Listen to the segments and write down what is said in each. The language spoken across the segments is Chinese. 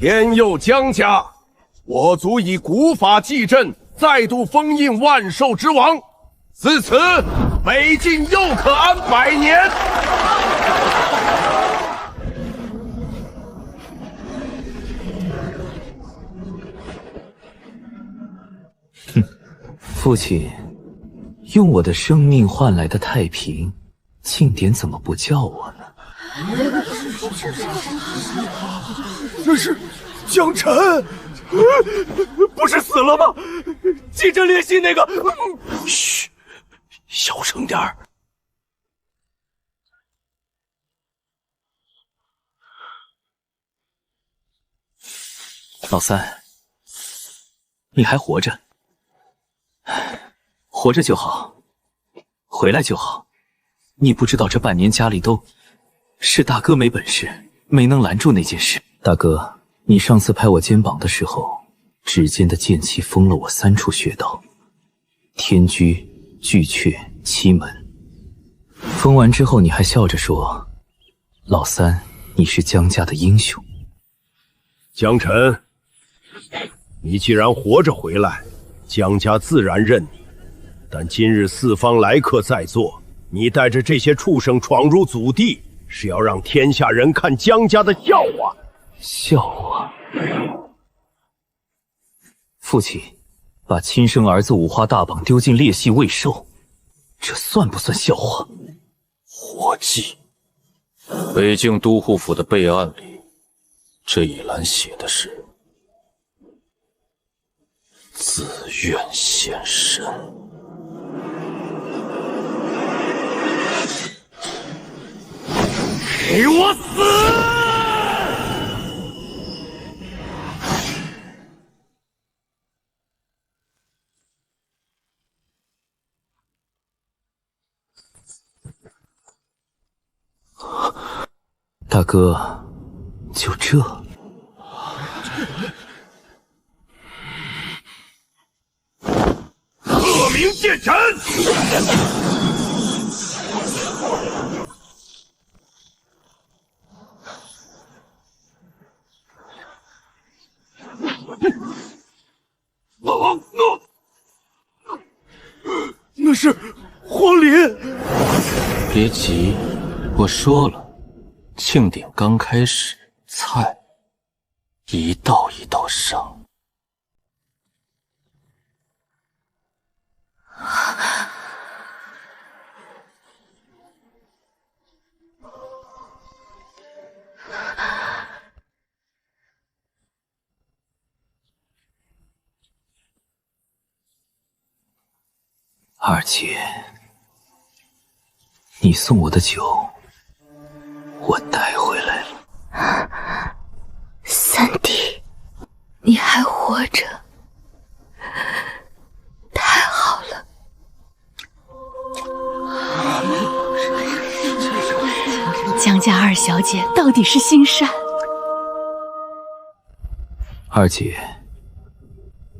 天佑江家，我族以古法祭阵，再度封印万兽之王。自此，北境又可安100年。哼，父亲，用我的生命换来的太平，庆典怎么不叫我呢？这是江辰，不是死了吗？继承烈系那个……嘘，小声点儿。老三，你还活着，活着就好，回来就好。你不知道这半年家里都是大哥没本事，没能拦住那件事。大哥，你上次拍我肩膀的时候，指尖的剑气封了我3处穴道：天居、巨阙、七门。封完之后，你还笑着说：“老三，你是江家的英雄。”江辰，你既然活着回来，江家自然认你。但今日四方来客在座，你带着这些畜生闯入祖地，是要让天下人看江家的笑话。笑话？父亲把亲生儿子五花大绑丢进烈系喂兽，这算不算笑话？活计。北境都护府的备案里，这一栏写的是自愿献身。给我死！大哥，就这？恶名见臣！那是荒林。别急，我说了，庆典刚开始，菜一道一道上。二姐，你送我的酒，我带回来了。三弟，你还活着，太好了。江家二小姐到底是心善。二姐，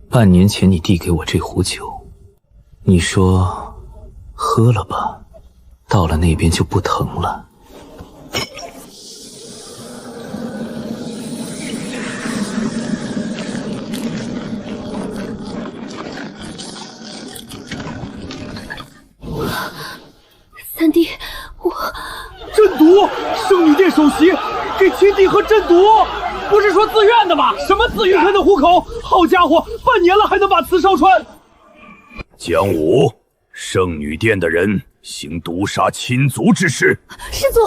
半年前你递给我这壶酒，你说喝了吧，到了那边就不疼了。三弟，我鸩毒，圣女殿首席给亲弟喝鸩毒，不是说自愿的吗？什么自愿？天的虎口，好家伙，半年了还能把刺烧穿。江武，圣女殿的人行毒杀亲族之事。师祖，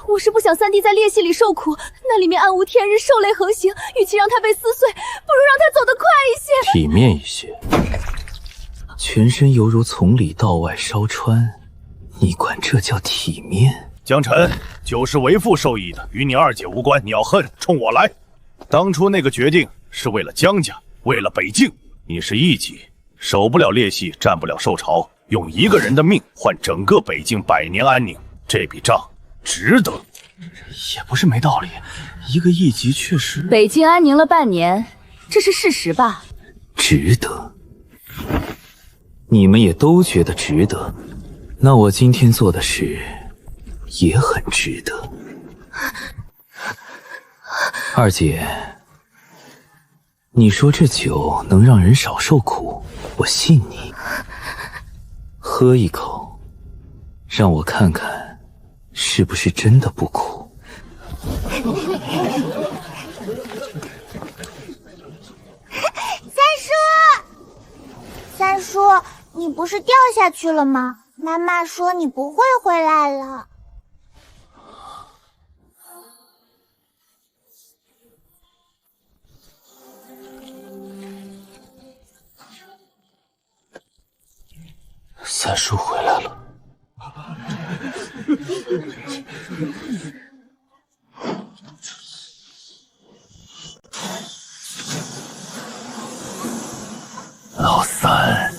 我是不想三弟在烈系里受苦，那里面暗无天日，兽类横行，与其让他被撕碎，不如让他走得快一些，体面一些。全身犹如从里到外烧穿，你管这叫体面？江辰，酒是为父授意的，与你二姐无关。你要恨，冲我来。当初那个决定是为了江家，为了北境。你是一级，守不了烈系，占不了兽巢，用一个人的命换整个北境100年安宁，这笔账值得。也不是没道理，一个一级确实。北境安宁了半年，这是事实吧？值得。你们也都觉得值得，那我今天做的事也很值得。二姐，你说这酒能让人少受苦，我信你。喝一口，让我看看是不是真的不苦。三叔，你不是掉下去了吗？妈妈说你不会回来了。三叔回来了。老三，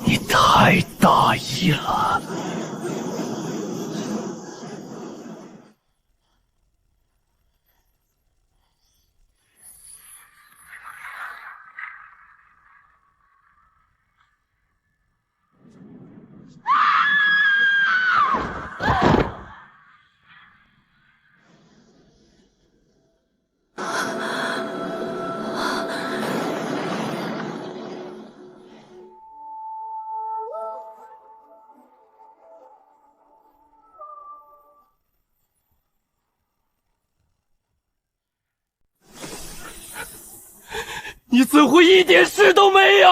你太大意了。你怎会一点事都没有？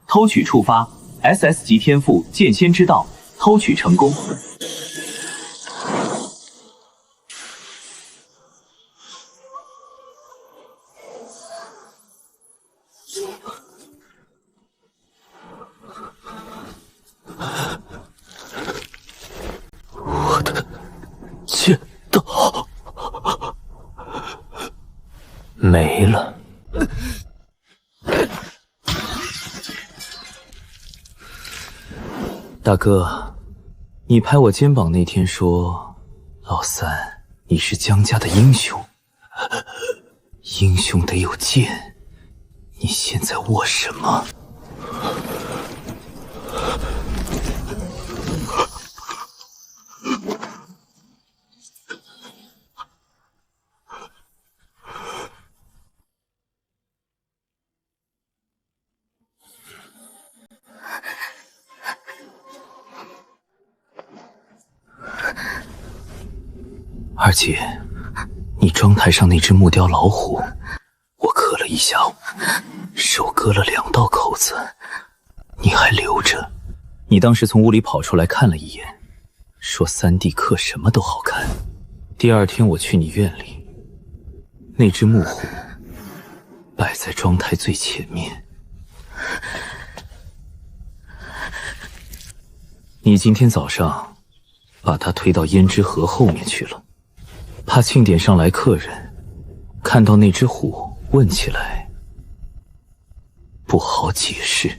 偷取触发 SS 级天赋剑仙之道，偷取成功。我的剑道没了。大哥，你拍我肩膀那天说，老三，你是江家的英雄，英雄得有剑，你现在握什么？二姐，你妆台上那只木雕老虎，我刻了一下午，手割了2道口子，你还留着。你当时从屋里跑出来看了一眼，说三弟刻什么都好看。第二天我去你院里，那只木虎摆在妆台最前面。你今天早上把它推到胭脂河后面去了。怕庆典上来客人看到那只虎问起来不好解释。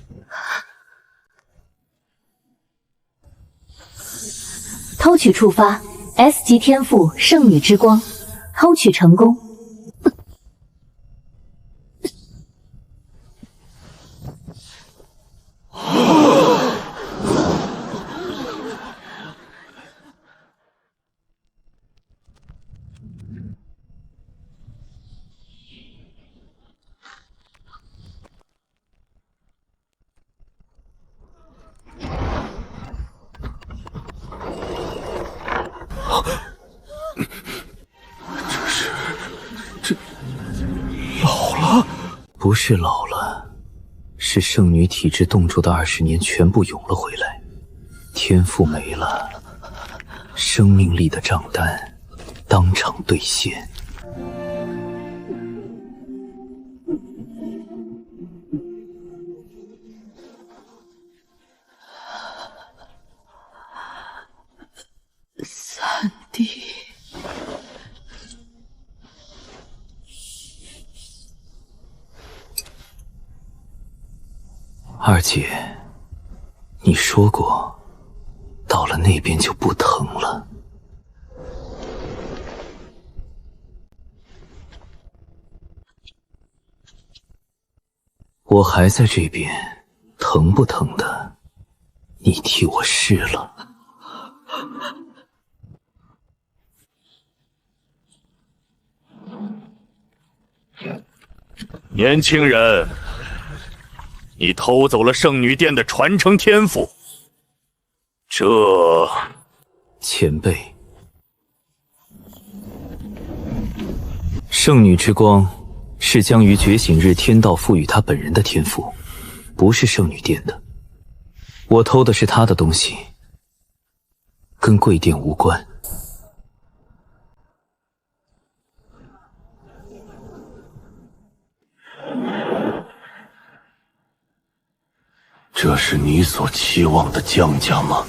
偷取触发 S 级天赋圣女之光，偷取成功。不是老了，是圣女体质冻住的20年全部涌了回来，天赋没了，生命力的账单当场兑现。三弟。二姐，你说过，到了那边就不疼了。我还在这边，疼不疼的，你替我试了。年轻人，你偷走了圣女殿的传承天赋，这……前辈，圣女之光是将于觉醒日天道赋予她本人的天赋，不是圣女殿的。我偷的是她的东西，跟贵殿无关。这是你所期望的江家吗？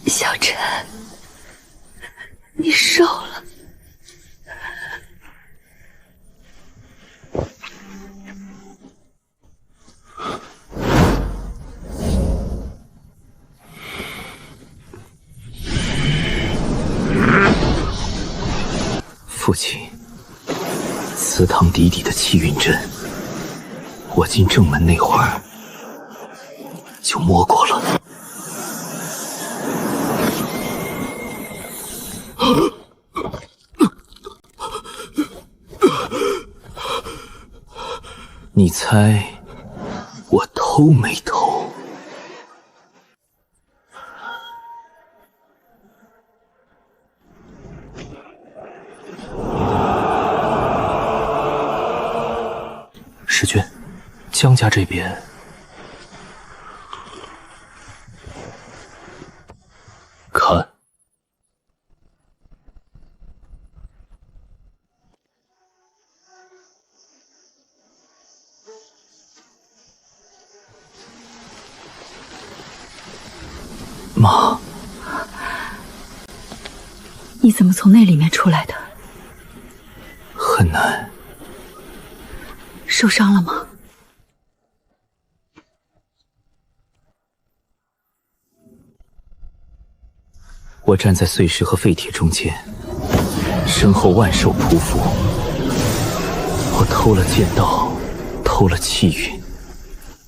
小陈，你瘦了。父亲，祠堂底底的气运阵，我进正门那会儿就摸过了。你猜我偷没偷？师君，江家这边看。妈，你怎么从那里面出来的？很难。受伤了吗？我站在碎石和废铁中间，身后万兽匍匐。我偷了剑道，偷了气运，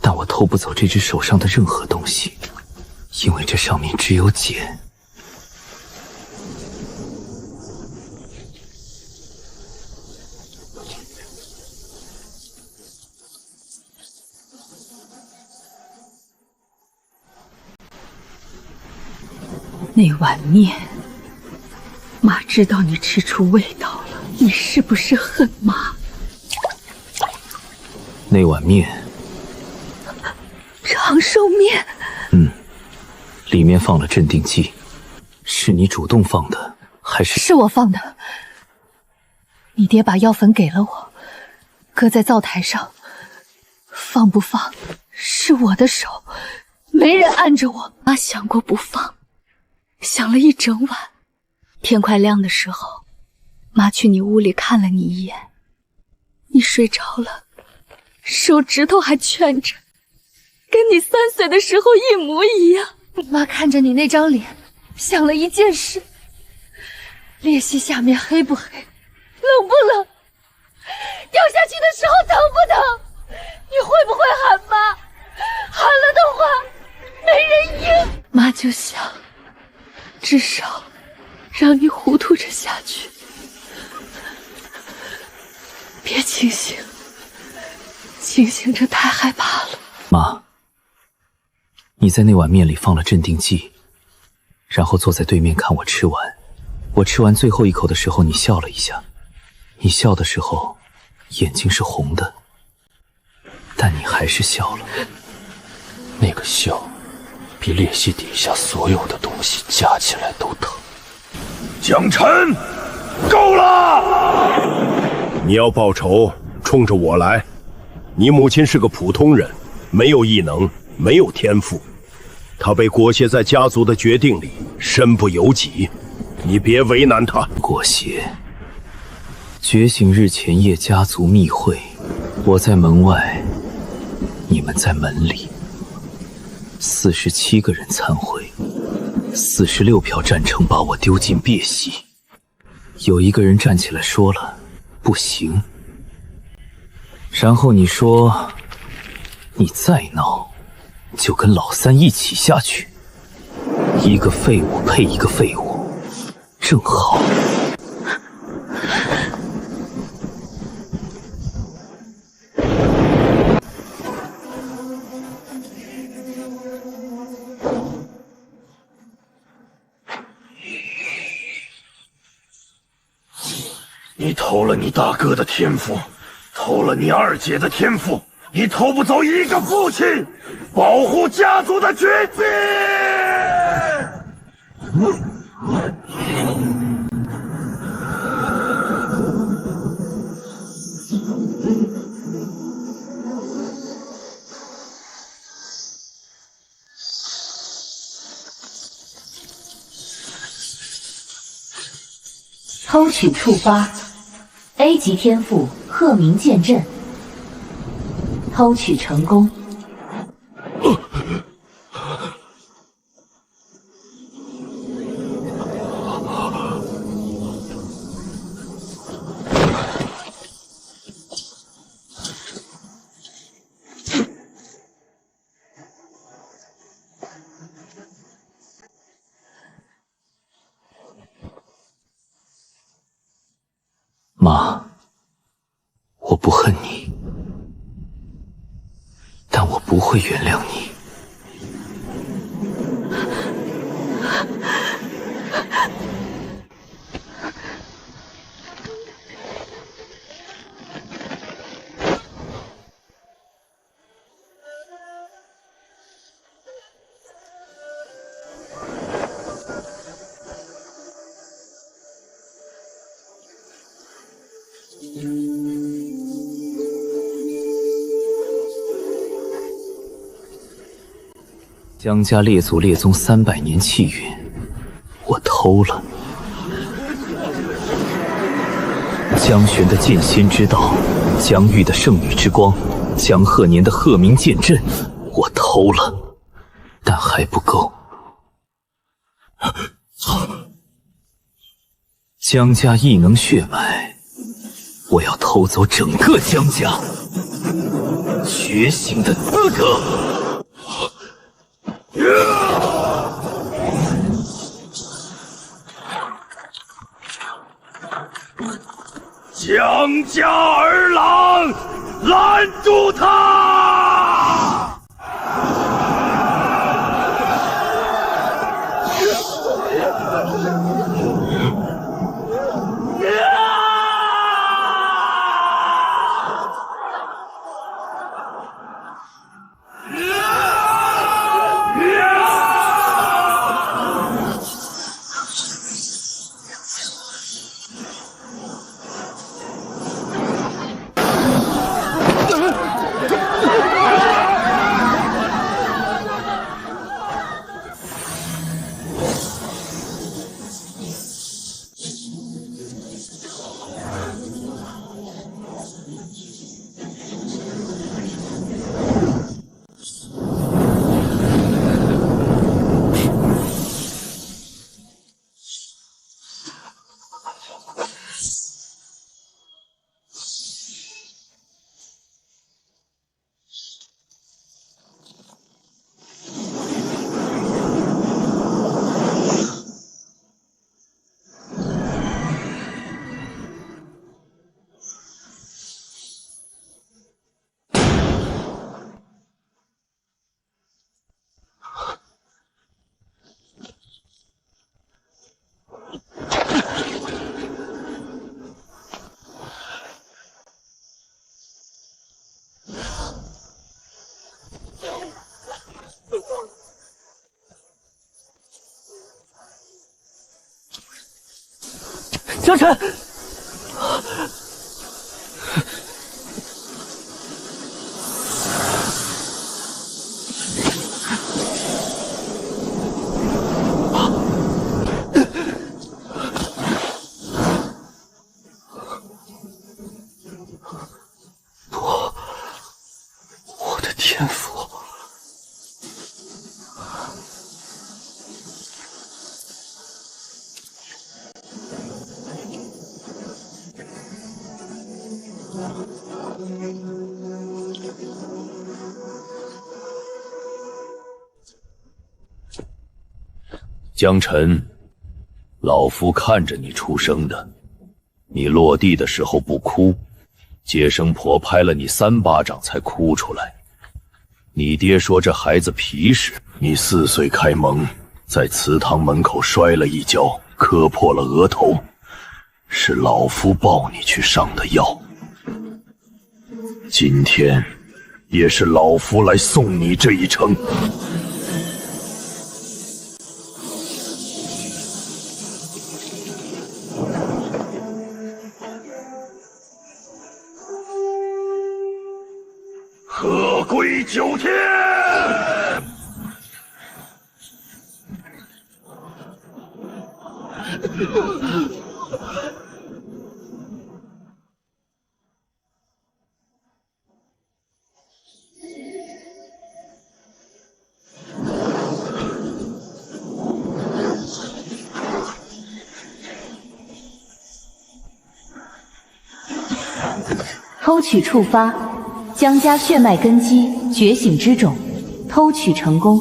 但我偷不走这只手上的任何东西，因为这上面只有茧。那碗面，妈知道你吃出味道了，你是不是恨妈？那碗面，长寿面。里面放了镇定剂，是你主动放的，还是？是我放的。你爹把药粉给了我，搁在灶台上，放不放是我的手，没人按着我。妈想过不放，想了一整晚。天快亮的时候，妈去你屋里看了你一眼，你睡着了，手指头还圈着，跟你3岁的时候一模一样。妈看着你那张脸，想了一件事：裂隙下面黑不黑，冷不冷？掉下去的时候疼不疼？你会不会喊妈？喊了的话，没人应。妈就想，至少让你糊涂着下去，别清醒，清醒着太害怕了。妈，你在那碗面里放了镇定剂，然后坐在对面看我吃完。我吃完最后一口的时候，你笑了一下。你笑的时候，眼睛是红的，但你还是笑了。那个笑，比裂隙底下所有的东西加起来都疼。江辰，够了！你要报仇，冲着我来。你母亲是个普通人，没有异能，没有天赋，她被裹挟在家族的决定里，身不由己。你别为难她。裹挟。觉醒日前夜家族密会，我在门外，你们在门里。47个人参会，46票赞成把我丢进鳖溪。有一个人站起来说了不行，然后你说你再闹就跟老三一起下去，一个废物配一个废物，正好。你偷了你大哥的天赋，偷了你二姐的天赋，你偷不走一个父亲保护家族的决心。偷取触发 A 级天赋鹤鸣剑阵，偷取成功。妈，我不恨你，但我不会原谅你。江家列祖列宗300年气运，我偷了。江玄的剑仙之道，江玉的圣女之光，江鹤年的鹤鸣剑阵，我偷了，但还不够。江家异能血脉，我要偷走整个江家觉醒的资格。江家儿郎，拦住他！江辰，我的天赋。江辰，老夫看着你出生的，你落地的时候不哭，接生婆拍了你3巴掌才哭出来。你爹说这孩子皮实，你4岁开蒙，在祠堂门口摔了一跤，磕破了额头，是老夫抱你去上的药。今天也是老夫来送你这一程。鹤归九天。偷取触发江家血脉根基觉醒之种，偷取成功。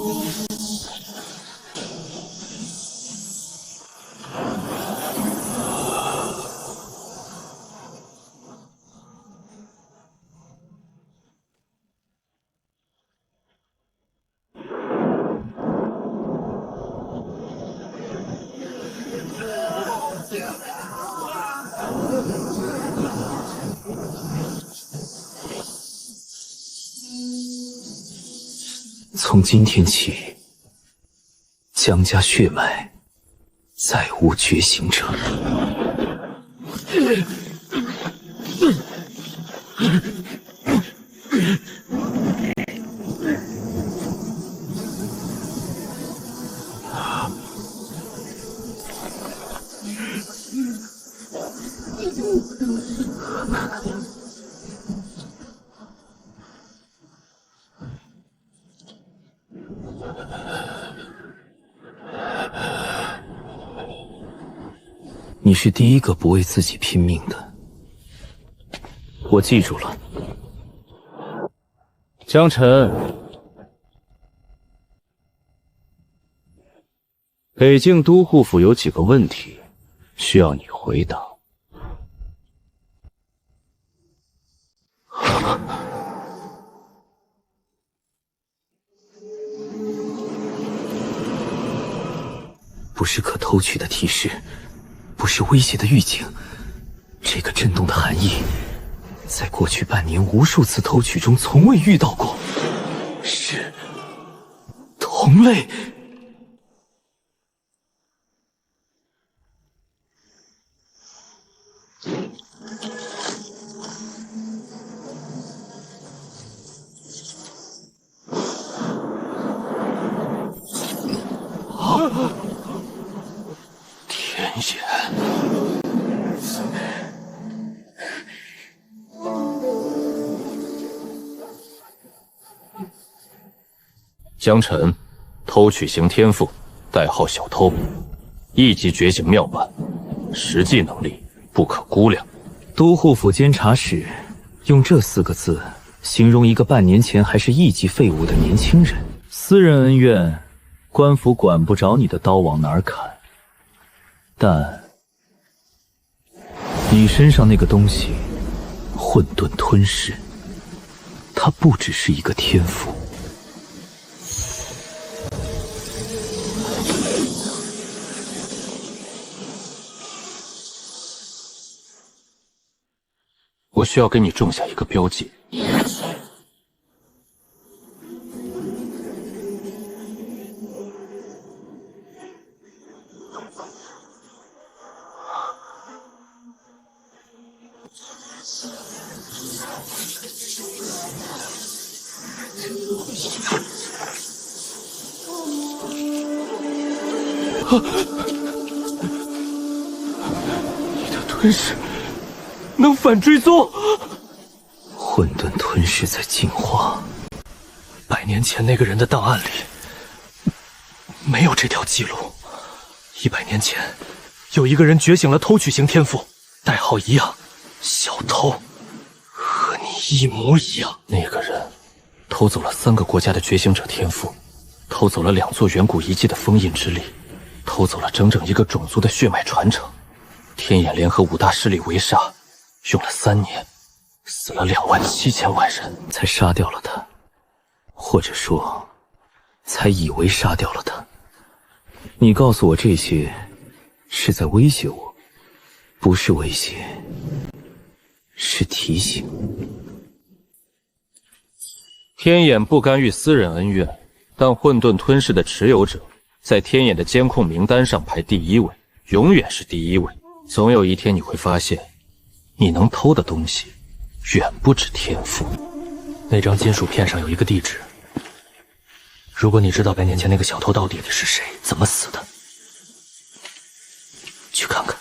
从今天起，江家血脉再无觉醒者。你是第一个不为自己拼命的，我记住了。江辰，北境都护府有几个问题需要你回答。不是可偷取的提示，不是威胁的预警，这个震动的含义，在过去半年无数次偷取中从未遇到过，是同类。天眼，江辰，偷取型天赋，代号小偷，1级觉醒妙版，实际能力不可估量。都护府监察使用这4个字形容一个半年前还是1级废物的年轻人。私人恩怨，官府管不着你的刀往哪儿砍，但你身上那个东西，混沌吞噬，它不只是一个天赋。我需要给你种下一个标记。你的吞噬能反追踪，混沌吞噬在进化。100年前那个人的档案里没有这条记录。100年前，有一个人觉醒了偷取型天赋，代号一样，小偷，和你一模一样。那个人偷走了3个国家的觉醒者天赋，偷走了2座远古遗迹的封印之力，偷走了整整一个种族的血脉传承。天眼联合5大势力围杀，用了3年，死了27000万人，才杀掉了他，或者说，才以为杀掉了他。你告诉我这些，是在威胁我，不是威胁，是提醒。天眼不干预私人恩怨，但混沌吞噬的持有者在天眼的监控名单上排第1位，永远是第1位。总有一天你会发现，你能偷的东西远不止天赋。那张金属片上有一个地址，如果你知道100年前那个小偷到底是谁，怎么死的，去看看。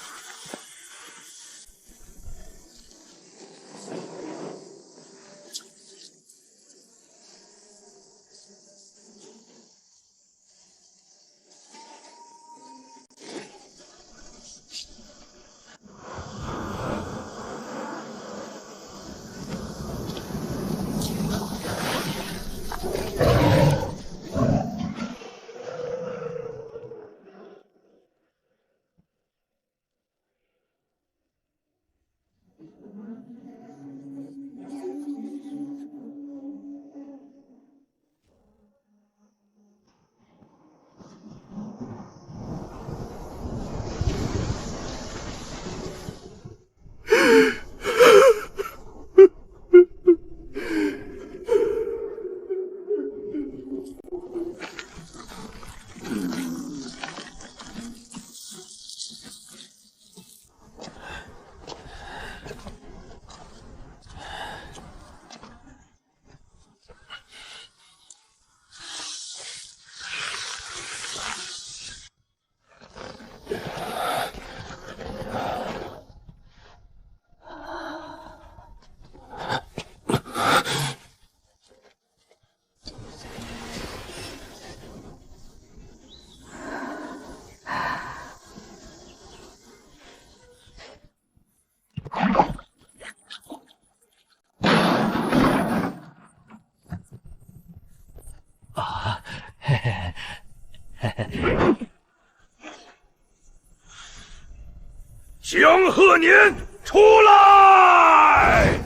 江鹤年，出来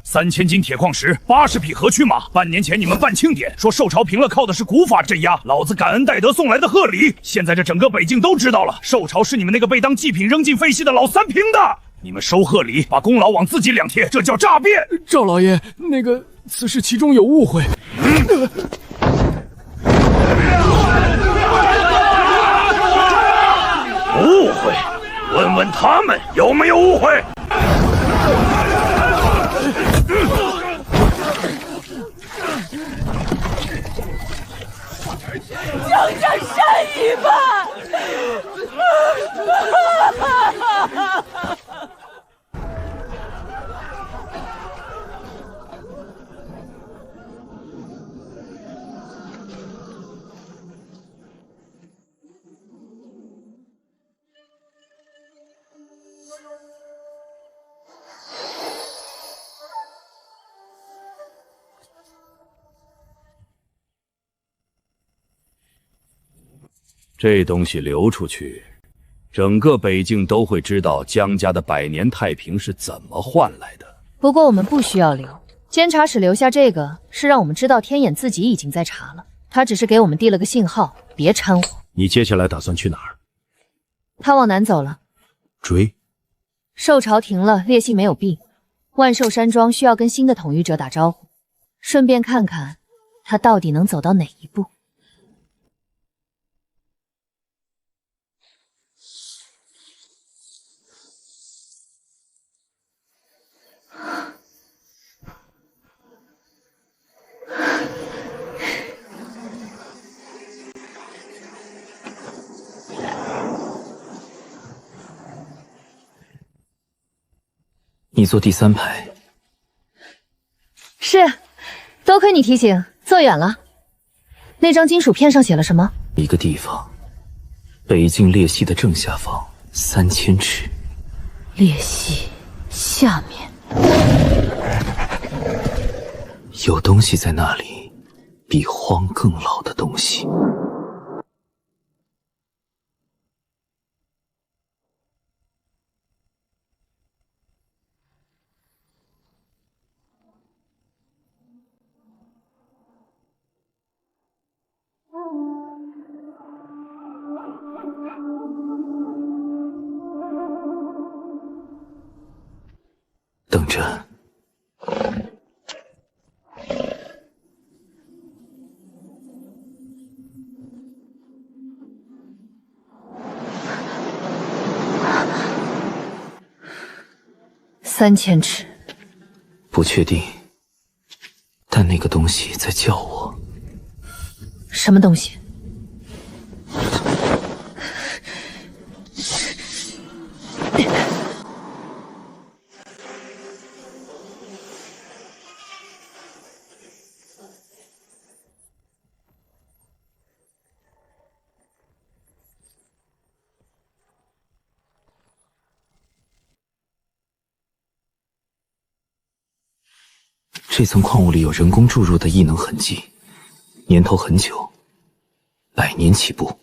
！3000斤铁矿石，80匹河驱马。半年前你们办庆典，说受朝平了，靠的是古法镇压。老子感恩戴德送来的贺礼，现在这整个北境都知道了，受朝是你们那个被当祭品扔进废墟的老三平的。你们收贺礼，把功劳往自己两贴，这叫诈骗。赵老爷，此事其中有误会。误会？问问他们有没有误会。江山善意吧！这东西流出去，整个北境都会知道江家的100年太平是怎么换来的。不过我们不需要留，监察使留下这个是让我们知道天眼自己已经在查了，他只是给我们递了个信号，别掺和。你接下来打算去哪儿？他往南走了。追？受朝停了，烈性没有病，万寿山庄需要跟新的统御者打招呼，顺便看看他到底能走到哪一步。你坐第3排。是，多亏你提醒，坐远了。那张金属片上写了什么？一个地方，北境裂隙的正下方3000尺。裂隙下面有东西在那里，比荒更老的东西。等着。3000尺，不确定，但那个东西在叫我。什么东西？这层矿物里有人工注入的异能痕迹，年头很久，100年起步。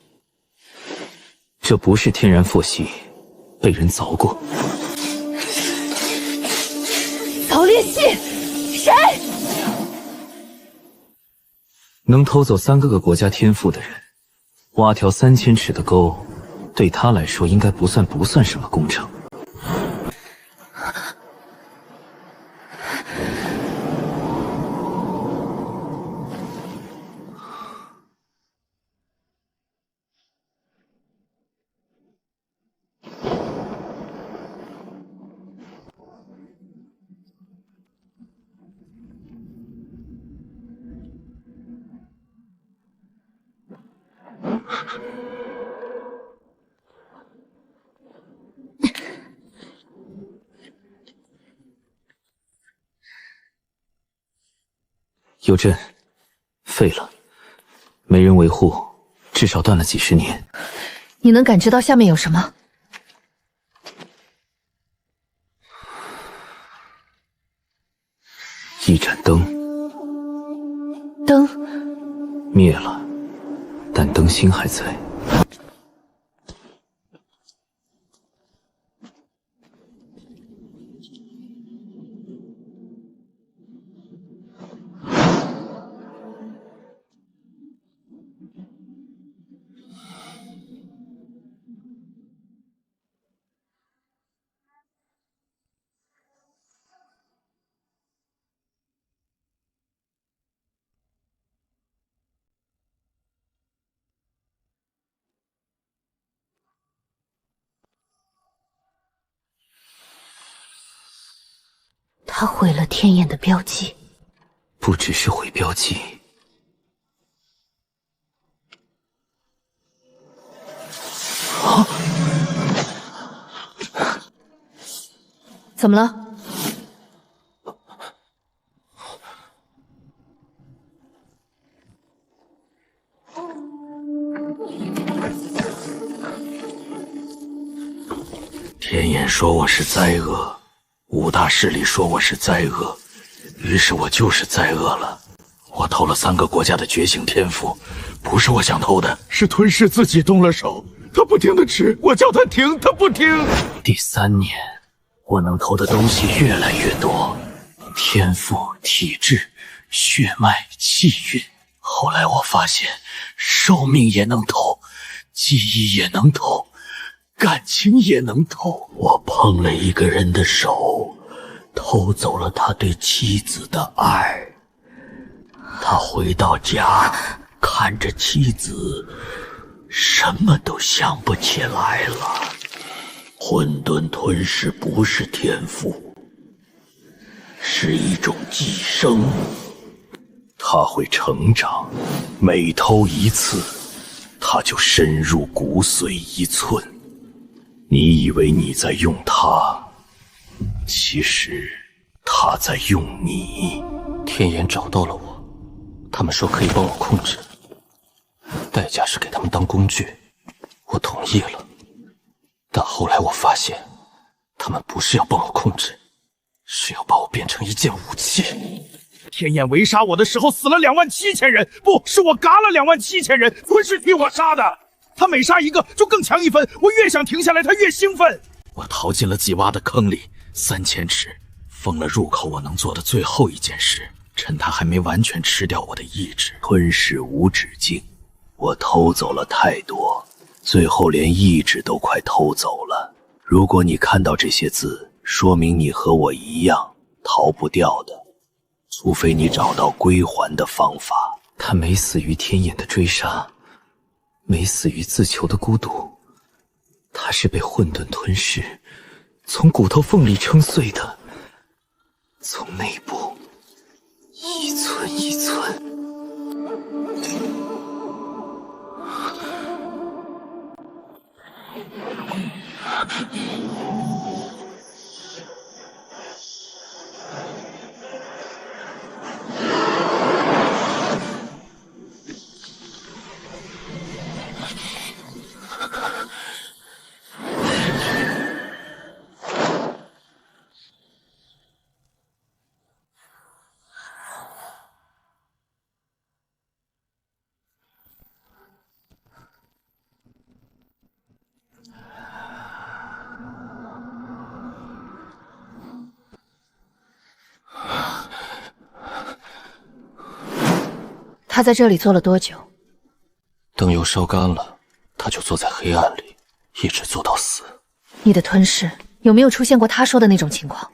这不是天然佛系，被人凿过。曹烈系，谁？能偷走3个国家天赋的人，挖条3000尺的沟，对他来说应该不算什么工程。有阵废了，没人维护，至少断了几10年。你能感知到下面有什么？一盏灯，灯灭了，但灯芯还在。他毁了天眼的标记，不只是毁标记。啊！怎么了？天眼说我是灾厄，5大势力说我是灾厄，于是我就是灾厄了。我偷了3个国家的觉醒天赋，不是我想偷的，是吞噬自己动了手。他不停地吃，我叫他停，他不停。第3年，我能偷的东西越来越多，天赋、体质、血脉、气运。后来我发现，寿命也能偷，记忆也能偷，感情也能偷。我碰了一个人的手，偷走了他对妻子的爱。他回到家，看着妻子，什么都想不起来了。混沌吞噬不是天赋，是一种寄生。它会成长，每偷一次，它就深入骨髓1寸。你以为你在用它，其实他在用你。天眼找到了我，他们说可以帮我控制，代价是给他们当工具，我同意了。但后来我发现，他们不是要帮我控制，是要把我变成一件武器。天眼围杀我的时候死了27000人，不是我嘎了27000人，不是替我杀的。他每杀一个就更强1分，我越想停下来，他越兴奋。我逃进了几挖的坑里，3000尺，封了入口。我能做的最后一件事，趁他还没完全吃掉我的意志，吞噬无止境。我偷走了太多，最后连意志都快偷走了。如果你看到这些字，说明你和我一样逃不掉的，除非你找到归还的方法。他没死于天眼的追杀，没死于自求的孤独，他是被混沌吞噬，从骨头缝里撑碎的，从内部一寸一寸。他在这里坐了多久？灯油烧干了，他就坐在黑暗里，一直坐到死。你的吞噬有没有出现过他说的那种情况？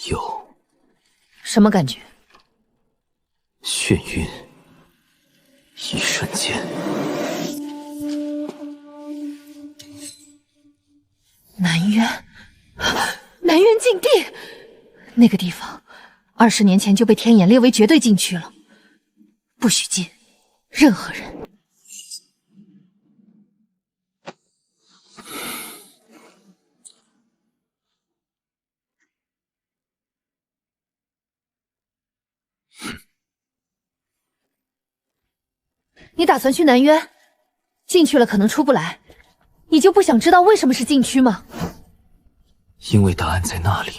有。什么感觉？眩晕，一瞬间。南渊，南渊禁地，那个地方20年前就被天眼列为绝对禁区了，不许进任何人。你打算去南渊？进去了可能出不来，你就不想知道为什么是禁区吗？因为答案在那里。